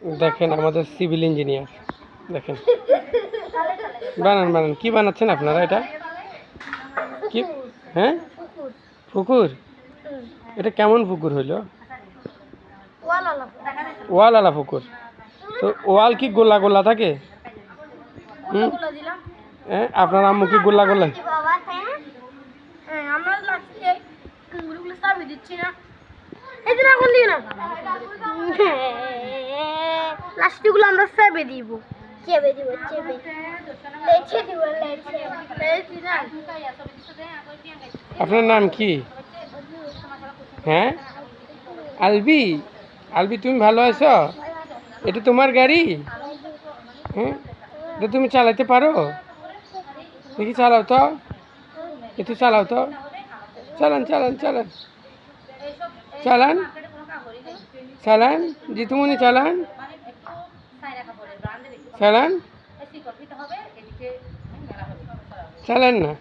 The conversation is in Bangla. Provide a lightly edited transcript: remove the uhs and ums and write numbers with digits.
দেখেন আমাদের সিভিল ইঞ্জিনিয়ার, দেখেন বানান বানান কি বানাচ্ছেন আপনারা? এটা কি? হ্যাঁ, পুকুর। এটা কেমন পুকুর হইলো? ওয়াল পুকুর। তো ওয়াল কি গোলা গোলা থাকে? হ্যাঁ, আপনার আম্মু কি গোলা গোলা? প্লাস্টিকগুলো আমরা চেপে দিব, চেপে দিব, চেপে লেচে দিব, লেচে না। আপনার নাম কি? হ্যাঁ, আলবি। আলবি, তুমি ভালো আছো? এটা তোমার গাড়ি? হ্যাঁ, এটা তুমি চালাতে পারো? দেখি চালাও তো, একটু চালাও তো, চালান চালান চালান চালান চালান, জিতুমনি চালান চালান চালান না।